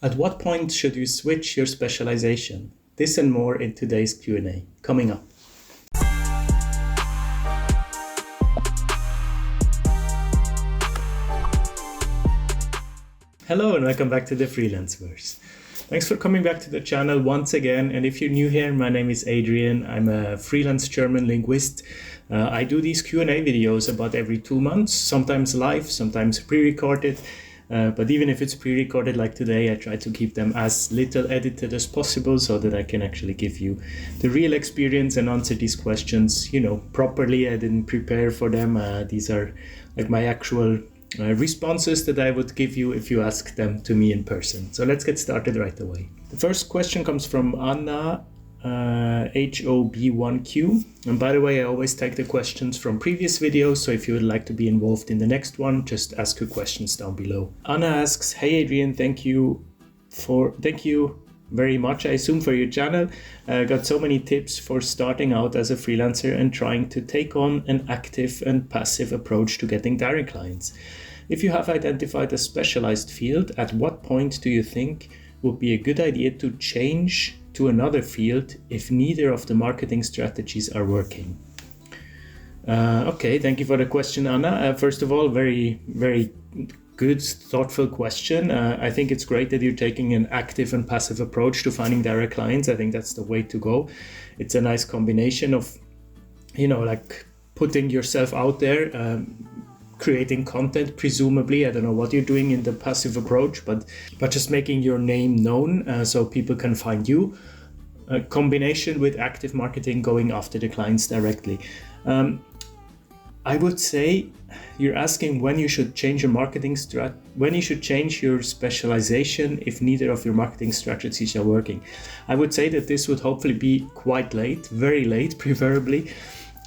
At what point should you switch your specialization? This and more in today's Q&A. Coming up. Hello and welcome back to the Freelanceverse. Thanks for coming back to the channel once again. And if you're new here, my name is Adrian. I'm a freelance German linguist. I do these Q&A videos about every 2 months, sometimes live, sometimes pre-recorded. But even if it's pre-recorded like today, I try to keep them as little edited as possible so that I can actually give you the real experience and answer these questions, properly. I didn't prepare for them. These are like my actual responses that I would give you if you ask them to me in person. So let's get started right away. The first question comes from Anna, HOB1Q. And by the way, I always take the questions from previous videos. So if you would like to be involved in the next one, just ask your questions down below. Anna asks, "Hey Adrian, thank you very much, I assume, for your channel. Got so many tips for starting out as a freelancer and trying to take on an active and passive approach to getting direct clients. If you have identified a specialized field, at what point do you think would be a good idea to change to another field if neither of the marketing strategies are working?" Okay, thank you for the question, Anna. First of all, very, very good, thoughtful question. I think it's great that you're taking an active and passive approach to finding direct clients. I think that's the way to go. It's a nice combination of, like putting yourself out there, creating content, presumably. I don't know what you're doing in the passive approach, but just making your name known so people can find you. A combination with active marketing, going after the clients directly. I would say you're asking when you should change your marketing when you should change your specialization if neither of your marketing strategies are working. I would say that this would hopefully be quite late, very late, preferably.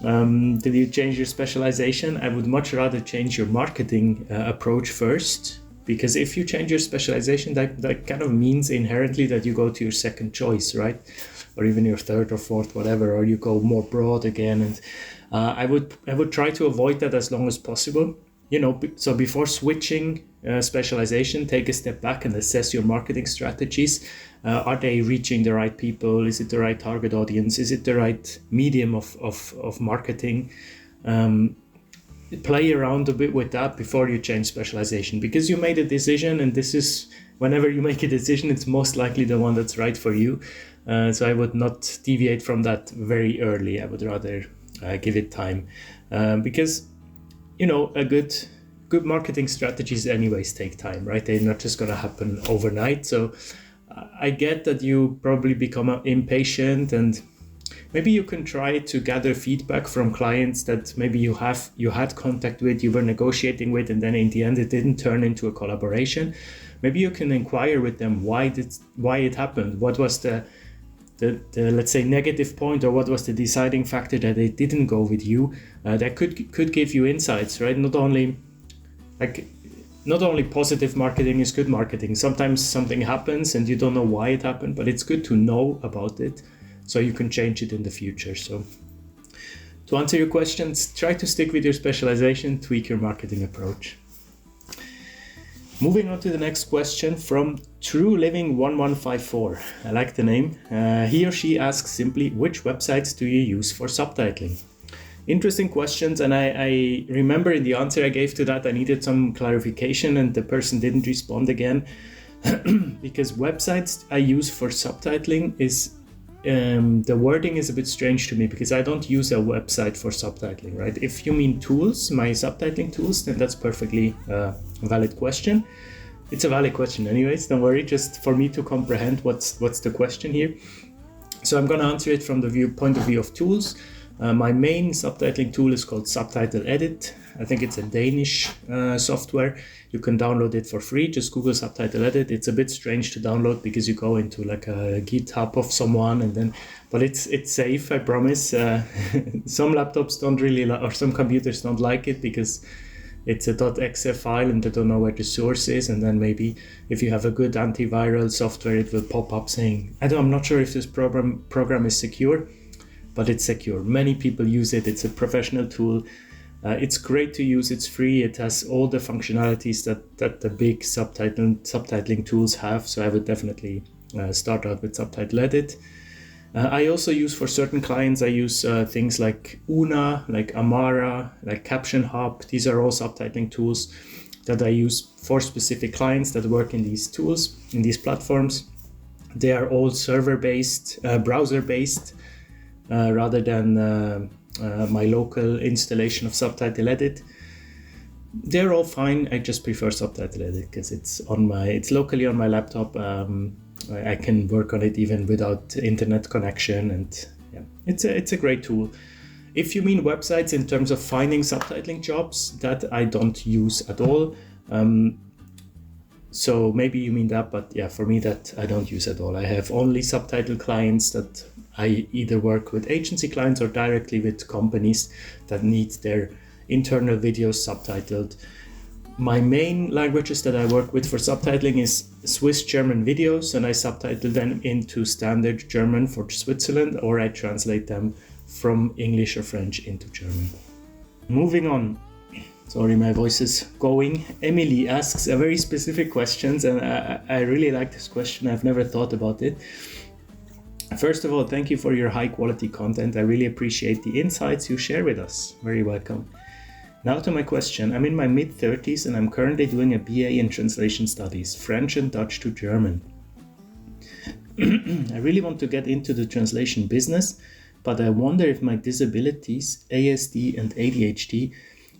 Did you change your specialization? I would much rather change your marketing approach first, because if you change your specialization, that kind of means inherently that you go to your second choice, right? Or even your third or fourth, whatever, or you go more broad again. And I would try to avoid that as long as possible. So before switching specialization, take a step back and assess your marketing strategies. Are they reaching the right people? Is it the right target audience? Is it the right medium of marketing? Play around a bit with that before you change specialization, because you made a decision, and this is, whenever you make a decision, it's most likely the one that's right for you. So I would not deviate from that very early. I would rather give it time, because a good marketing strategies anyways take time, right? They're not just going to happen overnight. So I get that you probably become impatient, and maybe you can try to gather feedback from clients that maybe you had contact with, you were negotiating with, and then in the end it didn't turn into a collaboration. Maybe you can inquire with them why it happened. What was the let's say negative point, or what was the deciding factor that they didn't go with you? That could give you insights, right? Not only positive marketing is good marketing. Sometimes something happens and you don't know why it happened, but it's good to know about it so you can change it in the future. So to answer your questions, try to stick with your specialization, tweak your marketing approach. Moving on to the next question from TrueLiving1154. I like the name. He or she asks simply, which websites do you use for subtitling? Interesting questions, and I remember in the answer I gave to that, I needed some clarification, and the person didn't respond again. Because websites I use for subtitling is, the wording is a bit strange to me, because I don't use a website for subtitling, right? If you mean tools, my subtitling tools, then that's perfectly valid question. It's a valid question anyways, don't worry, just for me to comprehend what's the question here. So I'm going to answer it from the point of view of tools. My main subtitling tool is called Subtitle Edit. I think it's a Danish software. You can download it for free. Just Google Subtitle Edit. It's a bit strange to download because you go into like a GitHub of someone, and then, but it's safe, I promise. Some laptops don't really, or some computers don't like it because it's a .exe file and they don't know where the source is. And then maybe if you have a good antiviral software, it will pop up saying, I'm not sure if this program is secure, but it's secure. Many people use it. It's a professional tool. It's great to use. It's free. It has all the functionalities that the big subtitling tools have. So I would definitely start out with Subtitle Edit. I also use, for certain clients, I use things like Una, like Amara, like Caption Hub. These are all subtitling tools that I use for specific clients that work in these tools, in these platforms. They are all server-based, browser-based, rather than my local installation of Subtitle Edit. They're all fine. I just prefer Subtitle Edit because it's locally on my laptop. I can work on it even without internet connection, and yeah, it's a great tool. If you mean websites in terms of finding subtitling jobs, that I don't use at all. So maybe you mean that, but yeah, for me that I don't use at all. I have only subtitle clients that I either work with agency clients or directly with companies that need their internal videos subtitled. My main languages that I work with for subtitling is Swiss German videos, and I subtitle them into standard German for Switzerland, or I translate them from English or French into German. Moving on. Sorry, my voice is going. Emily asks a very specific question, and I really like this question. I've never thought about it. First of all, thank you for your high quality content. I really appreciate the insights you share with us. Very welcome. Now to my question. I'm in my mid-30s and I'm currently doing a BA in Translation Studies, French and Dutch to German. I really want to get into the translation business, but I wonder if my disabilities, ASD and ADHD,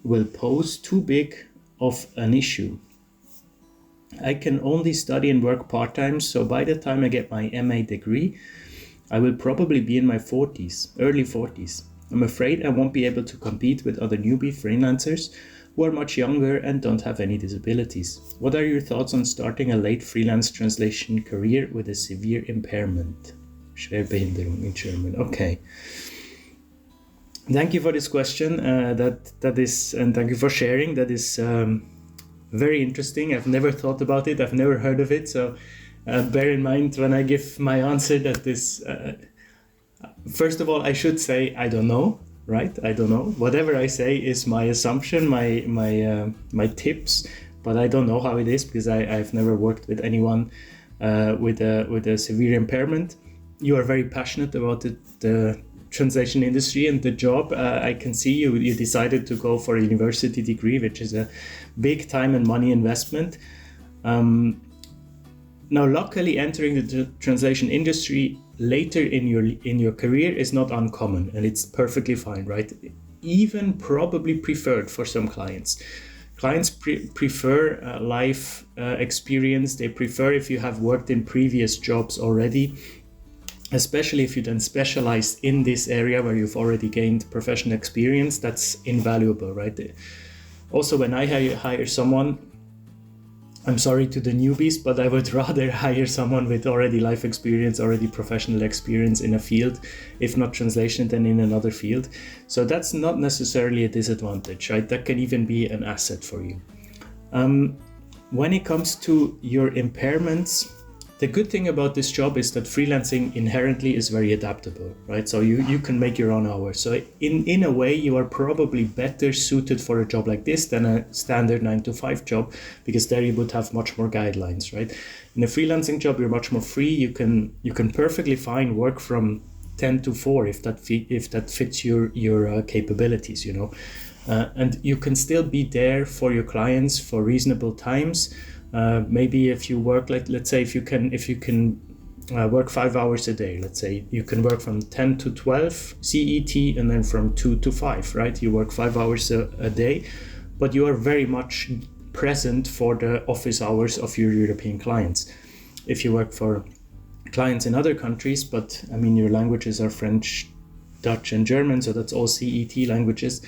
will pose too big of an issue. I can only study and work part-time, so by the time I get my MA degree, I will probably be in my 40s, early 40s. I'm afraid I won't be able to compete with other newbie freelancers who are much younger and don't have any disabilities. What are your thoughts on starting a late freelance translation career with a severe impairment? Schwerbehinderung in German. Okay. Thank you for this question. That is, and thank you for sharing. That is very interesting. I've never thought about it. I've never heard of it. So bear in mind when I give my answer that this. First of all, I should say I don't know, right? I don't know. Whatever I say is my assumption, my tips, but I don't know how it is because I've never worked with anyone with a severe impairment. You are very passionate about the translation industry and the job. I can see you decided to go for a university degree, which is a big time and money investment. Now, luckily, entering the translation industry later in your career is not uncommon, and it's perfectly fine, right? Even probably preferred for some clients. Clients prefer life experience. They prefer if you have worked in previous jobs already, especially if you then specialize in this area where you've already gained professional experience. That's invaluable, right? Also, when I hire someone, I'm sorry to the newbies, but I would rather hire someone with already life experience, already professional experience in a field, if not translation, than in another field. So that's not necessarily a disadvantage, right? That can even be an asset for you. When it comes to your impairments, the good thing about this job is that freelancing inherently is very adaptable, right? So you can make your own hours. So in a way, you are probably better suited for a job like this than a standard 9-to-5 job, because there you would have much more guidelines, right? In a freelancing job, you're much more free. You can perfectly fine work from 10 to 4 if that fits your capabilities, you know, and you can still be there for your clients for reasonable times. Maybe if you work, like, let's say if you can work 5 hours a day, let's say you can work from 10 to 12 CET and then from 2 to 5, right? You work 5 hours a day, but you are very much present for the office hours of your European clients. If you work for clients in other countries, but I mean, your languages are French, Dutch and German, so that's all CET languages,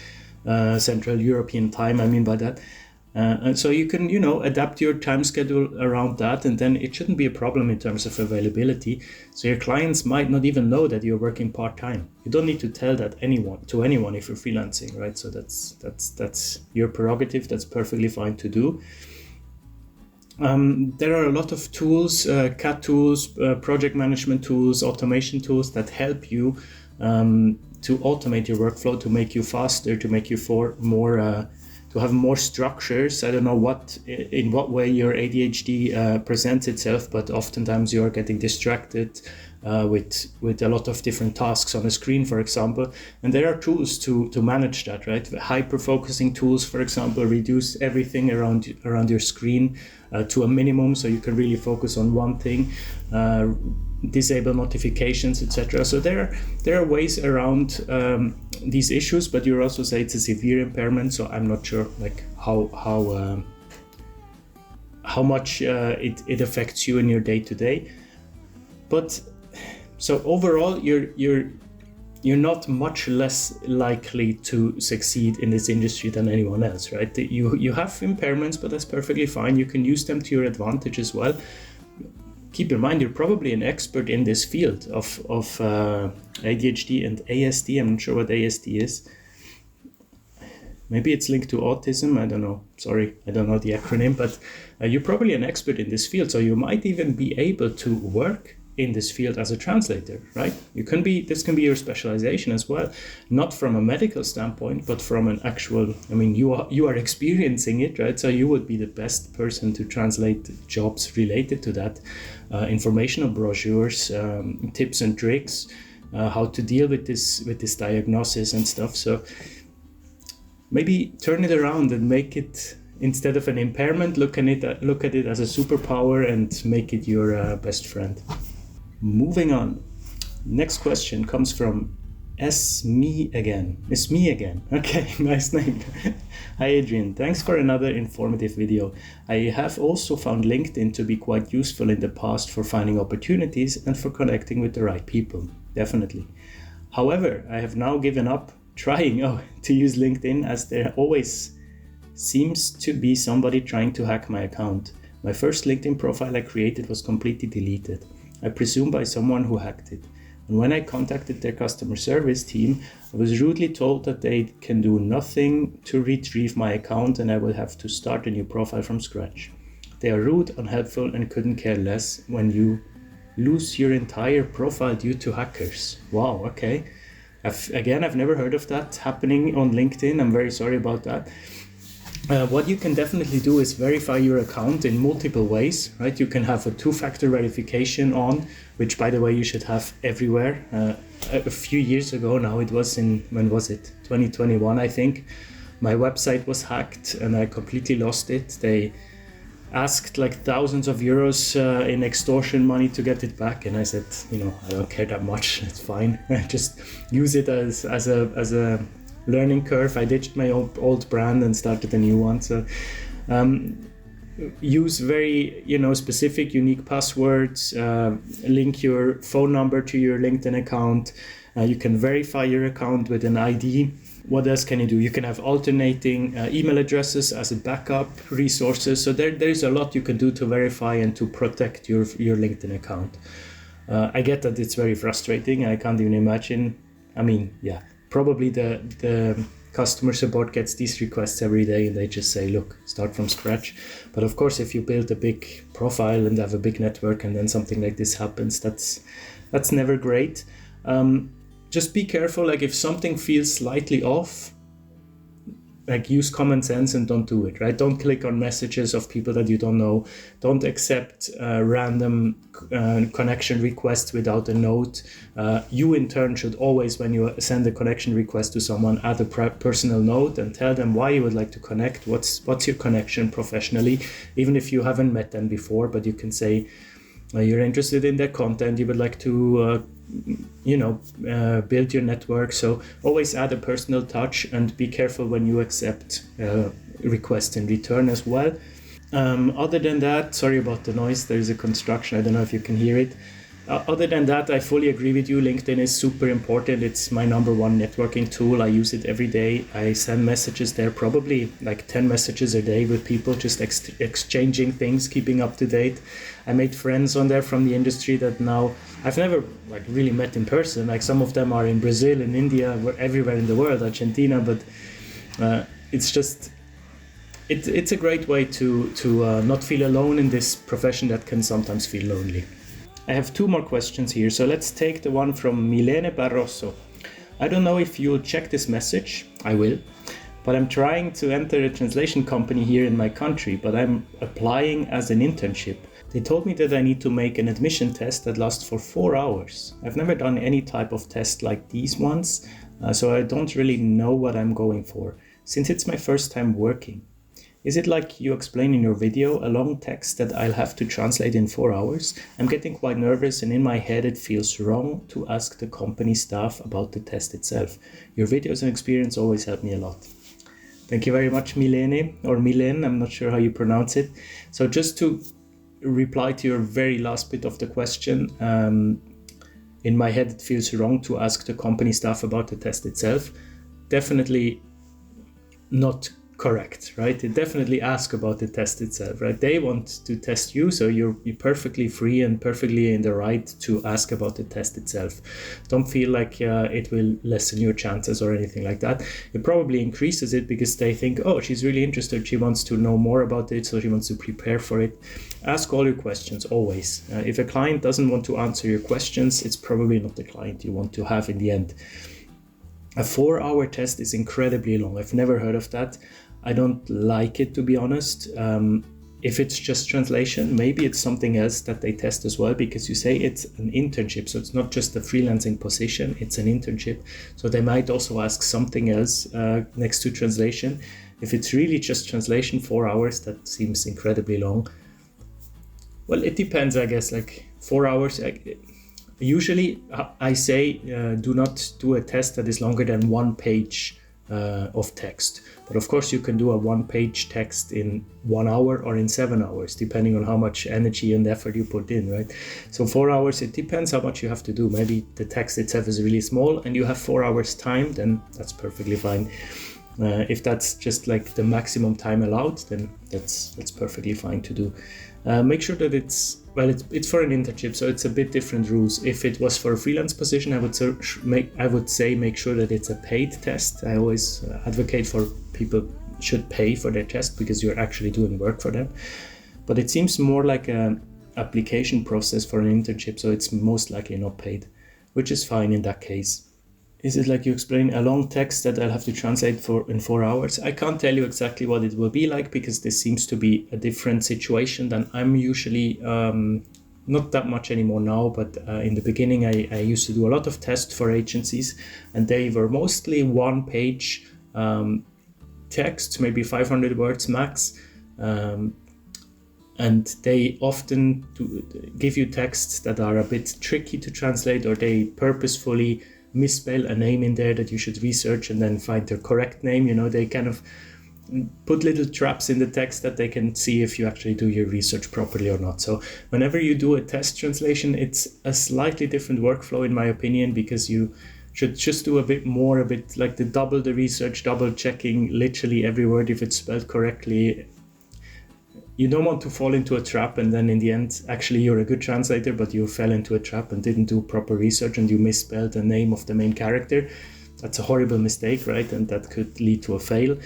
Central European time, I mean by that. And so you can, adapt your time schedule around that, and then it shouldn't be a problem in terms of availability. So your clients might not even know that you're working part-time. You don't need to tell that to anyone if you're freelancing, right? So that's your prerogative. That's perfectly fine to do. There are a lot of tools, CAT tools, project management tools, automation tools that help you to automate your workflow, to make you faster, to make you to have more structures. I don't know in what way your ADHD presents itself, but oftentimes you are getting distracted with a lot of different tasks on a screen, for example. And there are tools to manage that, right? Hyper-focusing tools, for example, reduce everything around your screen to a minimum, so you can really focus on one thing. Disable notifications, etc. So there are ways around these issues, but you also say it's a severe impairment. So I'm not sure like how much it affects you in your day to day. But so overall, you're not much less likely to succeed in this industry than anyone else, right? You have impairments, but that's perfectly fine. You can use them to your advantage as well. Keep in mind, you're probably an expert in this field of ADHD and ASD. I'm not sure what ASD is. Maybe it's linked to autism. I don't know. Sorry, I don't know the acronym, but you're probably an expert in this field. So you might even be able to work in this field as a translator, right? This can be your specialization as well, not from a medical standpoint, but from an actual, you are experiencing it, right? So you would be the best person to translate jobs related to that, informational brochures, tips and tricks, how to deal with this diagnosis and stuff. So maybe turn it around and make it, instead of an impairment, look at it as a superpower and make it your best friend. Moving on. Next question comes from It's me again. Okay, nice name. Hi Adrian, thanks for another informative video. I have also found LinkedIn to be quite useful in the past for finding opportunities and for connecting with the right people. Definitely. However, I have now given up trying to use LinkedIn, as there always seems to be somebody trying to hack my account. My first LinkedIn profile I created was completely deleted. I presume by someone who hacked it. And when I contacted their customer service team, I was rudely told that they can do nothing to retrieve my account and I will have to start a new profile from scratch. They are rude, unhelpful, and couldn't care less when you lose your entire profile due to hackers. Wow, okay. I've never heard of that happening on LinkedIn. I'm very sorry about that. What you can definitely do is verify your account in multiple ways, right? You can have a two-factor verification on, which by the way you should have everywhere. A few years ago now, it was when was it? 2021, I think. My website was hacked and I completely lost it. They asked like thousands of euros in extortion money to get it back, and I said, I don't care that much. It's fine. Just use it as a learning curve. I ditched my old brand and started a new one. So use very specific unique passwords, link your phone number to your LinkedIn account. You can verify your account with an ID. What else can you do? You can have alternating email addresses as a backup resources. So there's a lot you can do to verify and to protect your LinkedIn account. I get that it's very frustrating. I can't even imagine. Probably the customer support gets these requests every day and they just say, look, start from scratch. But of course, if you build a big profile and have a big network and then something like this happens, that's never great. Just be careful. Like if something feels slightly off, like use common sense and don't do it, right? Don't click on messages of people that you don't know. Don't accept random connection requests without a note. You in turn should always, when you send a connection request to someone, add a personal note and tell them why you would like to connect. What's your connection professionally, even if you haven't met them before, but you can say you're interested in their content, you would like to build your network. So always add a personal touch and be careful when you accept requests in return as well. Other than that, sorry about the noise, there is a construction, I don't know if you can hear it. Other than that, I fully agree with you. LinkedIn is super important. It's my number one networking tool. I use it every day. I send messages there, probably like 10 messages a day with people, just exchanging things, keeping up to date. I made friends on there from the industry that now I've never really met in person. Like some of them are in Brazil, in India, everywhere in the world, Argentina, but it's just, it's a great way to not feel alone in this profession that can sometimes feel lonely. I have two more questions here, so let's take the one from Milene Barroso. I don't know if you'll check this message. I will. But I'm trying to enter a translation company here in my country, but I'm applying as an internship. They told me that I need to make an admission test that lasts for 4 hours. I've never done any type of test like these ones, so I don't really know what I'm going for, since it's my first time working. Is it like you explain in your video, a long text that I'll have to translate in 4 hours? I'm getting quite nervous, and in my head it feels wrong to ask the company staff about the test itself. Your videos and experience always help me a lot. Thank you very much, Milene, or Milen, I'm not sure how you pronounce it. So just to reply to your very last bit of the question, in my head it feels wrong to ask the company staff about the test itself. Definitely not correct, right? They definitely ask about the test itself, right? They want to test you, so you're perfectly free and perfectly in the right to ask about the test itself. Don't feel like it will lessen your chances or anything like that. It probably increases it because they think, oh, she's really interested, she wants to know more about it, so she wants to prepare for it. Ask all your questions, always. If a client doesn't want to answer your questions, it's probably not the client you want to have in the end. A 4-hour test is incredibly long. I've never heard of that. I don't like it, to be honest. If it's just translation, maybe it's something else that they test as well, because you say it's an internship, so it's not just a freelancing position, it's an internship. So they might also ask something else next to translation. If it's really just translation, 4 hours, that seems incredibly long. Well, it depends, I guess, like 4 hours. Usually I say do not do a test that is longer than 1 page of text. But of course you can do a 1-page text in 1 hour or in 7 hours, depending on how much energy and effort you put in, right? So 4 hours, it depends how much you have to do. Maybe the text itself is really small and you have 4 hours time, then that's perfectly fine. If that's just like the maximum time allowed, then that's perfectly fine to do. Make sure that it's for an internship, so it's a bit different rules. If it was for a freelance position, I would say make sure that it's a paid test. I always advocate for people should pay for their test because you're actually doing work for them. But it seems more like an application process for an internship, so it's most likely not paid, which is fine in that case. Is it like you explain a long text that I'll have to translate in 4 hours? I can't tell you exactly what it will be like because this seems to be a different situation than I'm usually, not that much anymore now, but in the beginning I used to do a lot of tests for agencies, and they were mostly 1-page texts, maybe 500 words max. And they often give you texts that are a bit tricky to translate, or they purposefully misspell a name in there that you should research and then find the correct name. You know, they kind of put little traps in the text that they can see if you actually do your research properly or not. So whenever you do a test translation, it's a slightly different workflow in my opinion, because you should just do a bit like double the research, double checking literally every word if it's spelled correctly. You don't want to fall into a trap and then in the end, actually you're a good translator, but you fell into a trap and didn't do proper research and you misspelled the name of the main character. That's a horrible mistake, right? And that could lead to a fail.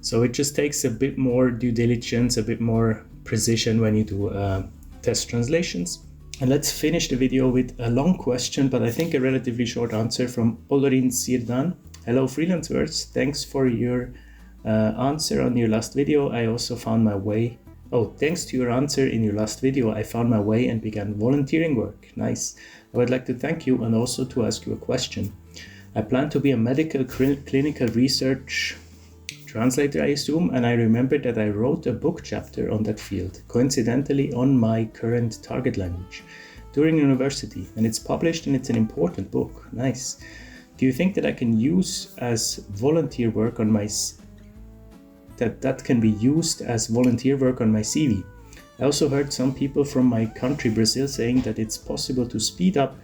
So it just takes a bit more due diligence, a bit more precision when you do test translations. And let's finish the video with a long question, but I think a relatively short answer from Olorin Sirdan. Hello Freelanceverse, thanks for your answer on your last video. I also found my way. Thanks to your answer in your last video, I found my way and began volunteering work. Nice. I would like to thank you and also to ask you a question. I plan to be a medical clinical research translator, I assume, and I remember that I wrote a book chapter on that field, coincidentally on my current target language, during university, and it's published and it's an important book. Nice. Do you think that I can use as volunteer work on my that can be used as volunteer work on my CV? I also heard some people from my country, Brazil, saying that it's possible to speed up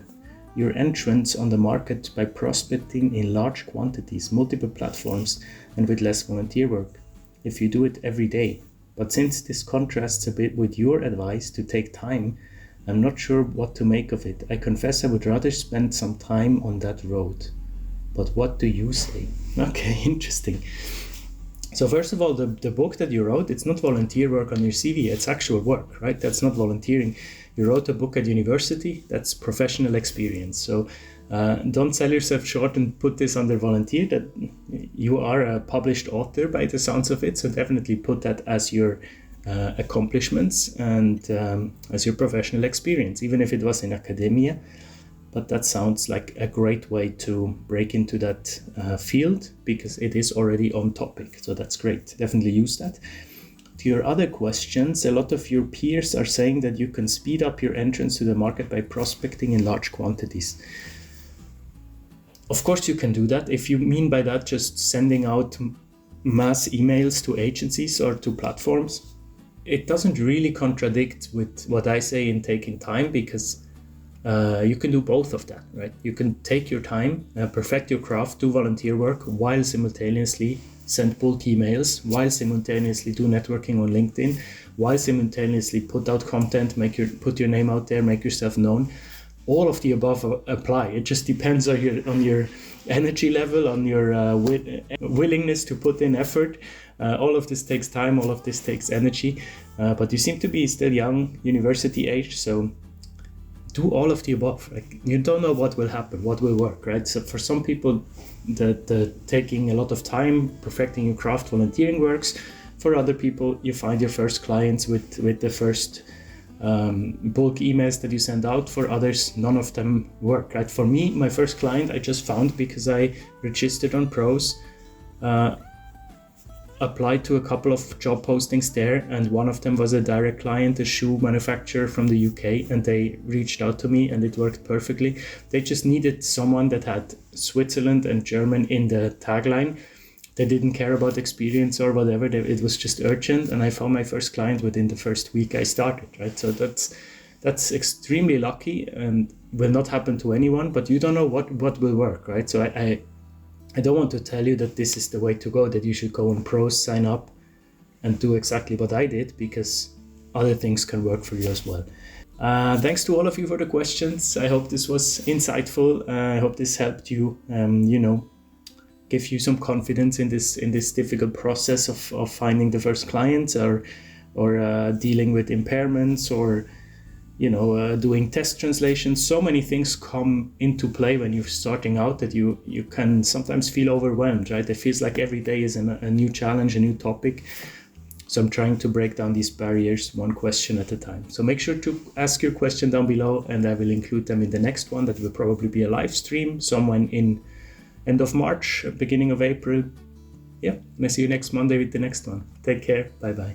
your entrance on the market by prospecting in large quantities, multiple platforms, and with less volunteer work, if you do it every day. But since this contrasts a bit with your advice to take time, I'm not sure what to make of it. I confess I would rather spend some time on that road. But what do you say? Okay, interesting. So first of all, the book that you wrote, it's not volunteer work on your CV, it's actual work, right? That's not volunteering. You wrote a book at university, that's professional experience. So Don't sell yourself short and put this under volunteer. That you are a published author by the sounds of it, so definitely put that as your accomplishments and as your professional experience, even if it was in academia. But that sounds like a great way to break into that field, because it is already on topic. So that's great. Definitely use that. To your other questions, a lot of your peers are saying that you can speed up your entrance to the market by prospecting in large quantities. Of course you can do that. If you mean by that just sending out mass emails to agencies or to platforms, it doesn't really contradict with what I say in taking time, because you can do both of that, right? You can take your time, perfect your craft, do volunteer work, while simultaneously send bulk emails, while simultaneously do networking on LinkedIn, while simultaneously put out content, put your name out there, make yourself known. All of the above apply. It just depends on your energy level, on your willingness to put in effort. All of this takes time, all of this takes energy, but you seem to be still young, university age, so do all of the above. Like, you don't know what will happen, what will work, right? So for some people, the taking a lot of time, perfecting your craft, volunteering works. For other people, you find your first clients with the first bulk emails that you send out. For others, none of them work, right? For me, my first client I just found because I registered on Probst, applied to a couple of job postings there, and one of them was a direct client, a shoe manufacturer from the UK, and they reached out to me and it worked perfectly. They just needed someone that had Switzerland and German in the tagline. They didn't care about experience or whatever. It was just urgent, and I found my first client within the first week I started, right? So that's extremely lucky and will not happen to anyone, but you don't know what will work, right? So I don't want to tell you that this is the way to go, that you should go on Pros, sign up and do exactly what I did, because other things can work for you as well. Thanks to all of you for the questions. I hope this was insightful. I hope this helped you, give you some confidence in this difficult process of finding the first clients, or dealing with impairments, or doing test translations. So many things come into play when you're starting out that you can sometimes feel overwhelmed, right? It feels like every day is a new challenge, a new topic. So I'm trying to break down these barriers one question at a time. So make sure to ask your question down below, and I will include them in the next one that will probably be a live stream somewhere in end of March, beginning of April. Yeah, and I see you next Monday with the next one. Take care. Bye-bye.